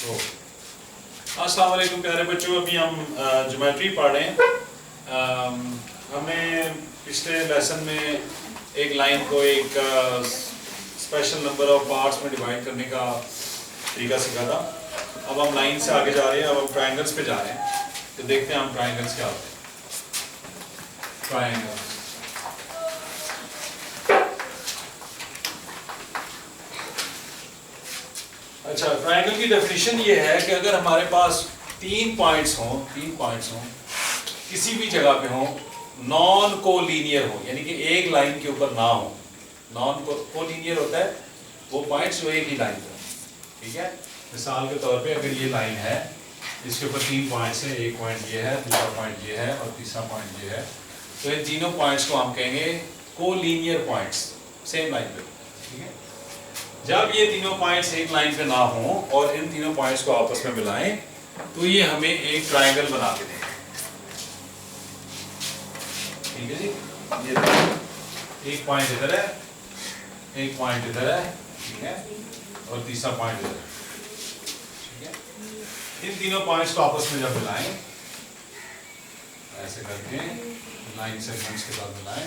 अस्सलाम वालेकुम प्यारे बच्चों, अभी हम ज्योमेट्री पढ़ रहे हैं। हमने पिछले लेसन में एक लाइन को एक स्पेशल नंबर ऑफ पार्ट्स में डिवाइड करने का तरीका सीखा था। अब हम लाइन से आगे जा रहे हैं, अब हम ट्रायंगल्स पे जा रहे हैं। तो देखते हैं हम ट्रायंगल्स क्या होते हैं। ट्रायंगल अच्छा, ट्रायंगल की डेफिनेशन ये है कि अगर हमारे पास तीन पॉइंट्स हों किसी भी जगह पे हों, नॉन कोलिनियर हो, यानी कि एक लाइन के ऊपर ना हो। नॉन कोलिनियर होता है वो पॉइंट्स जो एक ही लाइन पर, ठीक है। मिसाल के तौर पे अगर ये लाइन है, इसके ऊपर तीन पॉइंट्स हैं, एक पॉइंट ये है, दूसरा पॉइंट ये है और तीसरा पॉइंट ये है, तो इन तीनों पॉइंट्स को हम कहेंगे कोलिनियर पॉइंट्स, सेम लाइन पे, ठीक है। जब ये तीनों पॉइंट्स एक लाइन पे ना हों और इन तीनों पॉइंट्स को आपस में मिलाएं तो ये हमें एक ट्रायंगल बना के देंगे, ठीक है जी। ये एक पॉइंट इधर है, एक पॉइंट इधर है, ठीक है, और तीसरा पॉइंट इधर है, ठीक है। इन तीनों पॉइंट्स को आपस में जब मिलाएं, ऐसे करके लाइन सेगमेंट्स के साथ मिलाएं,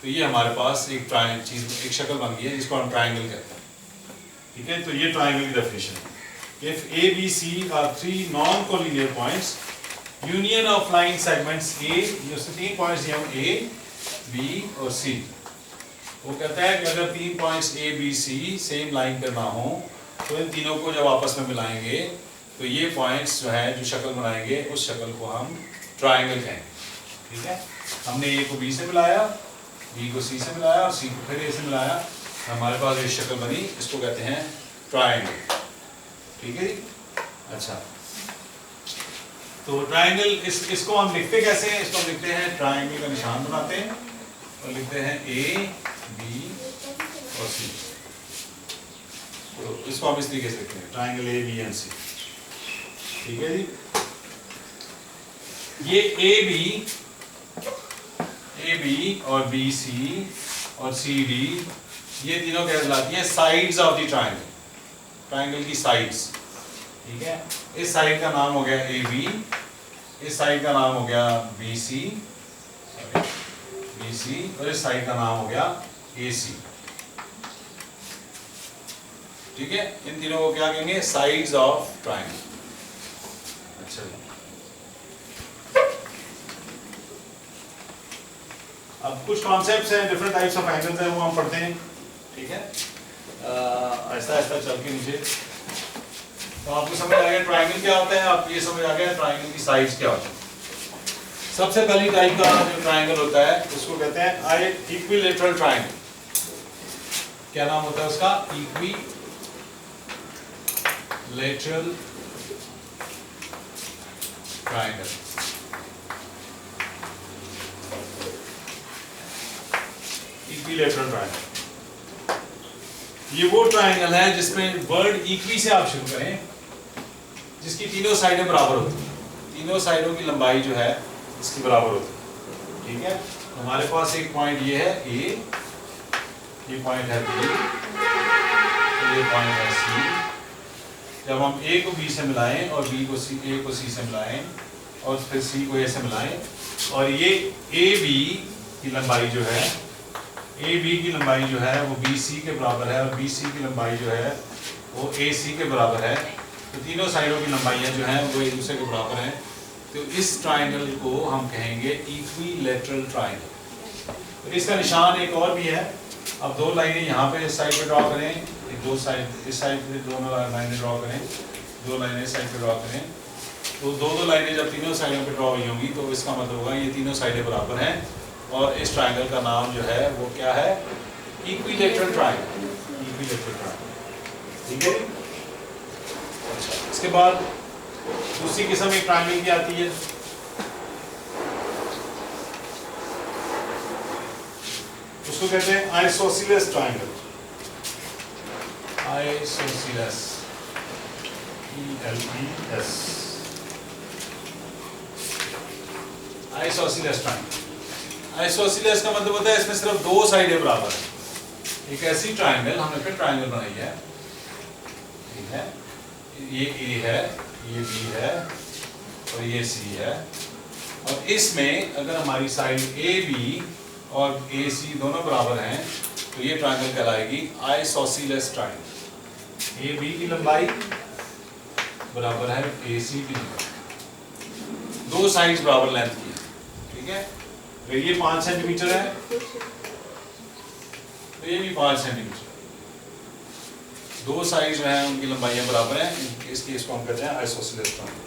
तो ये हमारे पास एक एक शक्ल बन गई है जिसको हम ट्रायंगल कहते हैं, ठीक है। तो ये ट्रायंगल की डेफिनेशन है। If A, B, C are three non-collinear points, union of line segments A, ये तीन पॉइंट्स हैं A, B और C। वो कहता है कि अगर तीन points A, B, C same line पे ना हो तो इन तीनों को जब आपस में मिलाएंगे तो ये पॉइंट्स जो है, जो शक्ल बनाएंगे, उस शक्ल को हम ट्रायंगल कहेंगे, ठीक है। हमने A को B से मिलाया, B को C से मिलाया और C को फिर A से मिलाया, हमारे पास ये शक्ल बनी, इसको कहते हैं ट्रायंगल, ठीक है जी। अच्छा, तो ट्रायंगल इसको हम लिखते कैसे हैं? इसको हम लिखते हैं, ट्रायंगल का निशान बनाते हैं और लिखते हैं A, B और C। तो इसको हम इस तरीके से लिखते हैं, triangle A, B and C, ठीक है जी। ये AB और BC और CD, ये तीनों क्या कहलाती हैं? Sides of the triangle, triangle की साइड्स, ठीक है। इस साइड का नाम हो गया AB, इस साइड का नाम हो गया BC और इस साइड का नाम हो गया AC, ठीक है। इन तीनों को क्या कहेंगे? Sides of triangle. अच्छा, अब कुछ कॉन्सेप्ट्स हैं, डिफरेंट टाइप्स ऑफ एंगल्स हैं, वो हम पढ़ते हैं, ठीक है। ऐसा ऐसा चल के नीचे तो आपको समझ आ गया ट्रायंगल क्या होता है, आपको ये समझ आ गया ट्रायंगल की साइड्स क्या होती है। सबसे पहली टाइप का जो ट्रायंगल होता है उसको कहते हैं इक्विलेटरल ट्रायंगल। क्या नाम होता है उसका? Equilateral triangle. इक्विलेटरल ट्रायंगल ये वो ट्रायंगल है जिसमें वर्ड इक्वी से आप शुरू करें, जिसकी तीनों साइडें बराबर होती हैं, तीनों साइडों की लंबाई जो है इसकी बराबर होती है, ठीक है। हमारे पास एक पॉइंट ये है A, ये पॉइंट है B, ये पॉइंट है C। जब हम A को B से मिलाएं और B को A को C से मिलाएं और फिर C को A से मिलाएं और ये AB की लंबाई जो है, AB की लंबाई जो है वो BC के बराबर है और BC की लंबाई जो है वो AC के बराबर है, तो तीनों साइडों की लंबाइयाँ जो हैं वो एक दूसरे के बराबर हैं, तो इस ट्रायंगल को हम कहेंगे इक्विलेटरल ट्रायंगल। तो इसका निशान एक और भी है। अब दो लाइनें यहाँ पे इस साइड पे ड्रॉ करें, दो साइड इस साइड पे दोनों लाइनें ड्रॉ करें, दो लाइनें इस साइड पे ड्रॉ करें, तो दो लाइनें जब तीनों साइडों पे ड्रॉ हुई होंगी तो इसका मतलब होगा ये तीनों साइडें बराबर हैं और इस ट्रायंगल का नाम जो है वो क्या है? इक्विलेटरल ट्रायंगल, इक्विलेटरल ट्रायंगल, ठीक है। अच्छा, इसके बाद दूसरी किस्म एक ट्रायंगल की आती है, उसको कहते हैं isosceles triangle. Isosceles, ELES, isosceles triangle. Isosceles का मतलब होता है इसमें सिर्फ दो साइडें बराबर है। एक ऐसी ट्रायंगल, हमने फिर ट्रायंगल बनाई है, ठीक है, ये ए है, ये बी है और ये सी है, और इसमें अगर हमारी साइड ए बी और ए सी दोनों बराबर हैं तो ये ट्रायंगल कहलाएगी आइसोसेलेस ट्रायंगल। ए बी की लंबाई बराबर है ए सी की लंबाई, दो साइड्स बराबर लेंथ की है, ठीक है। तो ये 5 सेंटीमीटर है तो ये भी 5 सेंटीमीटर, दो साइड जो है उनकी लंबाइयां बराबर हैं, इस केस को हम कहते हैं आइसोसेलेस ट्रायंगल।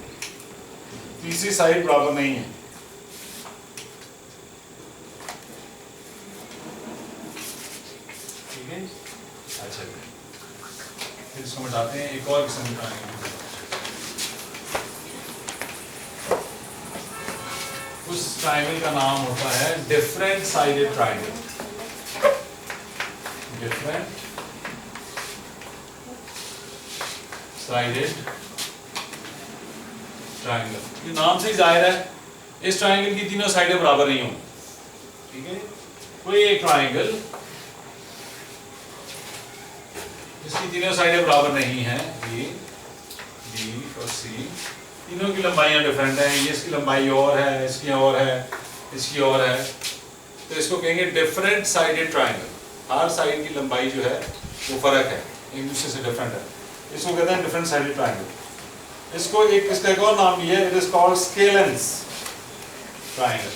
तीसरी साइड बराबर नहीं है, ठीक है। अच्छा फिर इसको मिटाते हैं, एक और किस्म का ट्रायंगल। उस ट्रायंगल का नाम होता है different sided triangle. Different sided triangle, ये नाम से ही जाहिर है इस ट्रायंगल की तीनों साइडें बराबर नहीं होंगी, ठीक है। कोई एक ट्रायंगल जिसकी तीनों साइडें बराबर नहीं है, ए बी और सी, तीनों की लंबाइयां डिफरेंट हैं, ये इसकी लंबाई और है, इसकी और है, इसकी और है, तो इसको कहेंगे डिफरेंट साइडेड ट्रायंगल। हर साइड की लंबाई जो है वो फर्क है, एक दूसरे से डिफरेंट है, इसको कहते हैं डिफरेंट साइडेड ट्रायंगल। इसको इसका एक और नाम भी है, it is called scalene triangle.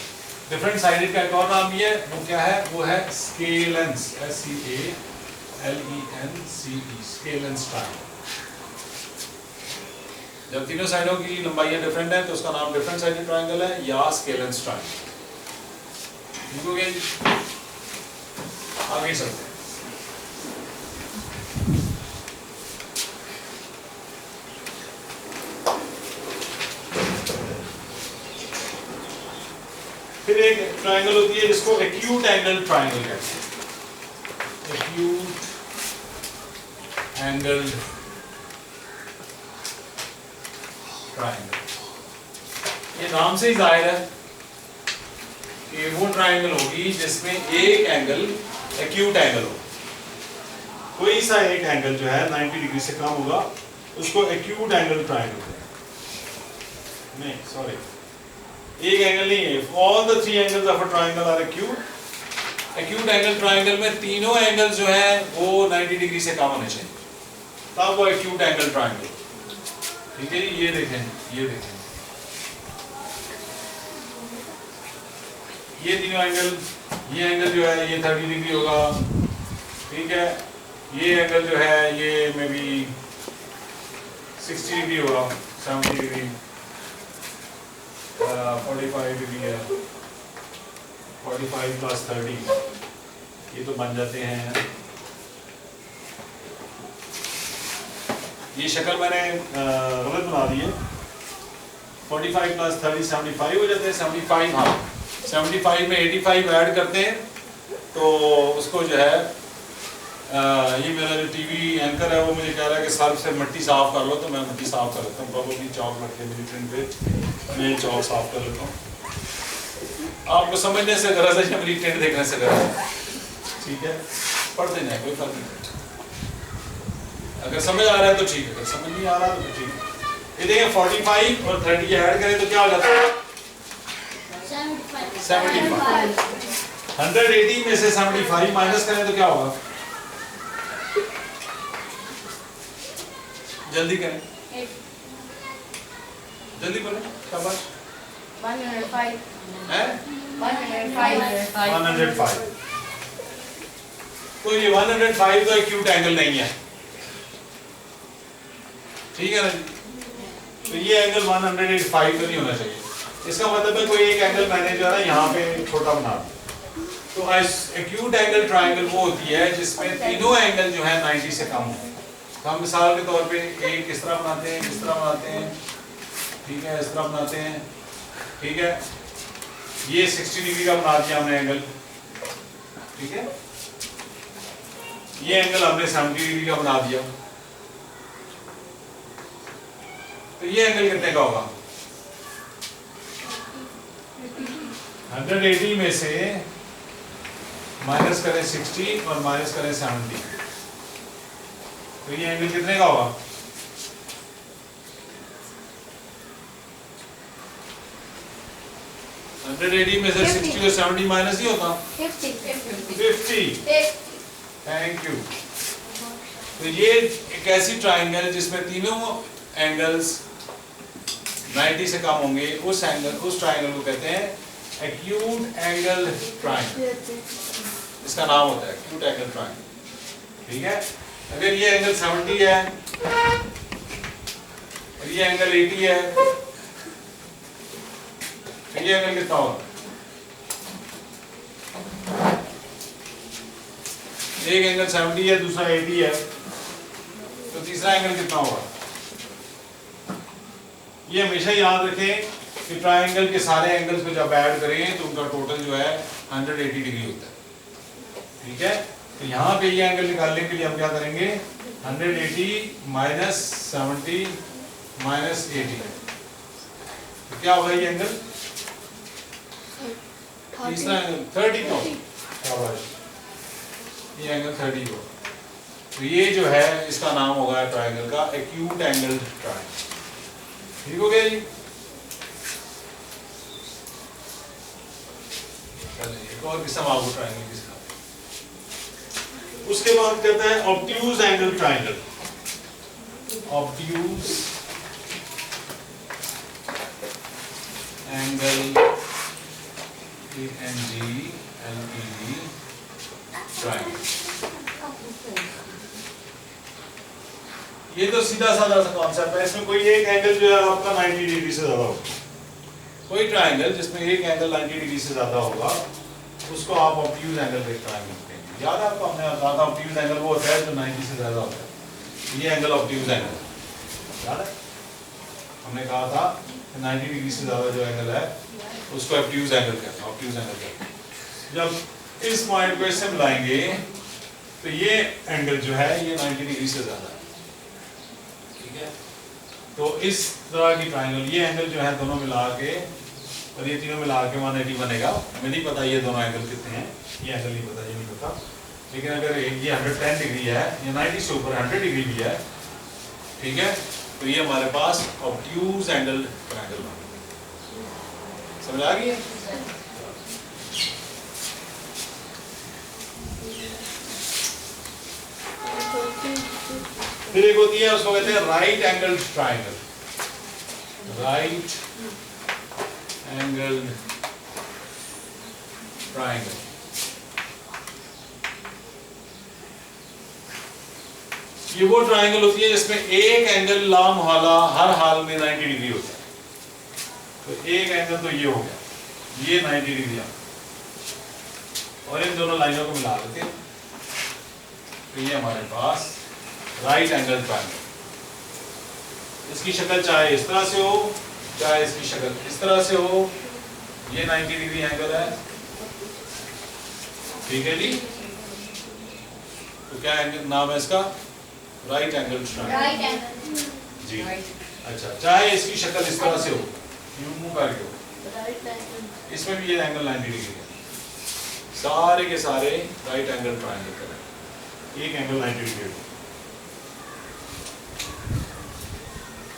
Different sided का एक और नाम भी है, वो क्या है, वो है स्केलेंस, SCALENCE, स्केलेंस ट्रायंगल। जब तीनों साइडों की लंबाइयां डिफरेंट है तो उसका नाम डिफरेंट साइडेड ट्रायंगल है या स्केलेंस ट्रायंगल। ठीक हो गया, आगे चलते हैं। फिर एक ट्रायंगल होती है जिसको एक्यूट एंगल ट्रायंगल कहते हैं। एक्यूट एंगल ट्रायंगल, ये नाम से ही जाहिर है कि वो ट्रायंगल होगी जिसमें एक एंगल एक्यूट एंगल हो। कोई सा एक एंगल जो है 90 डिग्री से कम होगा उसको एक्यूट एंगल ट्रायंगल कहते हैं। नहीं सॉरी, एक एंगल नहीं है, all the 3 angles of a triangle are acute. Acute angle triangle में तीनों एंगल जो है वो 90 डिग्री से कम होने चाहिए, तब वो एक्यूट एंगल ट्रायंगल, ठीक है। ये देखें, ये देखें, ये तीनों एंगल, ये एंगल जो है ये 30 डिग्री होगा, ठीक है। ये एंगल जो है ये मे बी 60 डिग्री होगा, 70 डिग्री, 45 डिग्री है, 45 प्लस 30, ये तो बन जाते हैं। ये शक्ल मैंने गलत बना दी है, 45 प्लस 30 75 हो जाते हैं। 75, हाँ 75 में 85 ऐड करते हैं तो उसको जो है ये मेरा जो टीवी एंकर है वो मुझे कह रहा है कि सर्फ से मिट्टी साफ कर लो, तो मैं मिट्टी साफ कर लेता हूँ। प्रॉब्लम चौक रख के मेरी ट्रेन पे मैं चौक साफ कर लेता हूँ। आपको समझने से गरज है, मेरी ट्रेन देखने से गरज है, ठीक है। पढ़ देना है, कोई फर्क नहीं। अगर समझ आ रहा है तो ठीक है, अगर समझ नहीं आ रहा तो ठीक है। ये देखें 45 और 30 ऐड करें तो क्या हो जाता है 75। 180 में से 75 माइनस करें तो क्या होगा, जल्दी करें, जल्दी बोलें, शाबाश। 105 है 105 105। तो ये 105 तो एक्यूट एंगल नहीं है, ठीक है ना जी। तो ये एंगल 185 तो नहीं होना चाहिए। इसका मतलब है कोई एक एंगल मैंने जो है ना यहाँ पे छोटा बना दिया। तो एक्यूट एंगल ट्रायंगल वो होती है जिसमें तीनों एंगल जो है 90 से कम हो। तो हम मिसाल के तौर पे एक इस तरह बनाते हैं, इस तरह बनाते हैं, ठीक है, इस तरह बनाते हैं, ठीक है। ये 60 डिग्री का बना दिया हमने एंगल, ठीक है। ये एंगल हमने 70 डिग्री का बना दिया, तो ये एंगल कितने का होगा 180 में से माइनस करें 60 और माइनस करें 70, तो ये एंगल कितने का होगा 180 में से 60 और 70 माइनस ही होता 50। Thank you. तो ये एक ऐसी ट्राइंगल जिसमें तीनों एंगल्स 90 से कम होंगे, उस ट्राइंगल को कहते हैं एक्यूट एंगल ट्राइंगल। इसका नाम होता है एक्यूट एंगल ट्राइंगल। ठीक है, अगर ये एंगल 70 है और ये एंगल 80 है, तो ये एंगल कितना होगा? एक एंगल 70 है, दूसरा 80 है, तो तीसरा एंगल कितना होगा? ये हमेशा याद रखें कि ट्राइंगल के सारे एंगल्स को जब ऐड करें तो उनका टोटल जो है 180 डिग्री होता है। ठीक है, तो यहाँ पे ये एंगल निकालने के लिए हम क्या करेंगे? 180 माइनस 70 माइनस 80, तो क्या होगा ये एंगल? तीसरा एंगल 30 का होगा, ये एंगल 30 होगा। तो ये जो है इसका नाम होगा ट्राइंगल का एक्यूट एंगल ट्राइंगल। ठीक हो गया जी? एक और किस्म आपको ट्राइंगल की सिखाते हैं। उसके बाद कहते हैं obtuse angle triangle. Obtuse angle ANGLE triangle. ये तो सीधा साधा सा कॉन्सेप्ट है। इसमें कोई एक एंगल जो है आपका 90 डिग्री से ज्यादा होगा। कोई ट्राइंगल जिसमें एक एंगल 90 डिग्री से ज्यादा होगा उसको आप ऑब्ट्यूज एंगल पे ट्राइंगल कहेंगे। याद है आपको, हमने कहा था ऑब्ट्यूज एंगल वो होता है जो 90 से ज्यादा होता है। ये एंगल ऑब्ट्यूज एंगल याद है, हमने कहा था कि 90 डिग्री से ज्यादा जो एंगल है उसको ऑब्ट्यूज एंगल कहते हैं। ऑब्ट्यूज एंगल कहते हैं। जब इस पॉइंट को इससे मिलाएंगे तो ये एंगल जो है ये 90 डिग्री से ज्यादा है। ठीक है, तो इस तरह की ट्राइंगल, ये एंगल जो है दोनों मिला के और ये तीनों मिला के 180 बनेगा। हमें नहीं पता ये दोनों एंगल कितने हैं, ये एंगल नहीं पता, ये नहीं पता, लेकिन अगर ये 110 डिग्री है, ये 90 से ऊपर 100 डिग्री भी है, ठीक है, तो ये हमारे पास ऑब्ट्यूज एंगल ट्राइंगल बन गया। समझ आ गई है? फिर एक होती है उसको कहते हैं right angle triangle. Right angle triangle, ये वो ट्राइंगल होती है जिसमें एक एंगल लामहवाला हर हाल में 90 डिग्री होता है। तो एक एंगल तो ये हो गया, ये 90 डिग्री और इन दोनों लाइनों को मिला देते हैं, तो ये हमारे पास राइट एंगल ट्राइंगल। इसकी शक्ल चाहे इस तरह से हो, चाहे इसकी शक्ल इस तरह से हो, ये 90 डिग्री एंगल है। ठीक है जी, तो क्या एंगल नाम है इसका? राइट एंगल ट्राइंगल जी। अच्छा, चाहे इसकी शक्ल इस तरह से हो, यूं मुंह करके हो, इसमें भी ये एंगल 90 डिग्री है। सारे के सारे राइट एंगल ट्राइंगल करें, एक एंगल 90 डिग्री हो।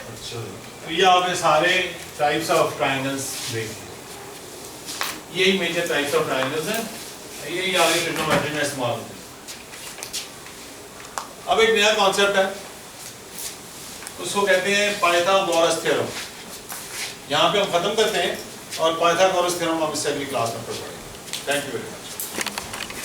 अच्छा, तो ये आपने सारे टाइप्स ऑफ ट्राइंगल्स देख लिए। यही मेजर टाइप्स ऑफ ट्राइंगल्स हैं, यही आगे ट्रिग्नोमेट्री में इस्तेमाल होते हैं। अब एक नया कॉन्सेप्ट है, उसको कहते हैं पाइथागोरस थ्योरम। यहाँ पे हम खत्म करते हैं और पाइथागोरस थ्योरम हम इससे अगली क्लास में पढ़ेंगे। Thank you very much.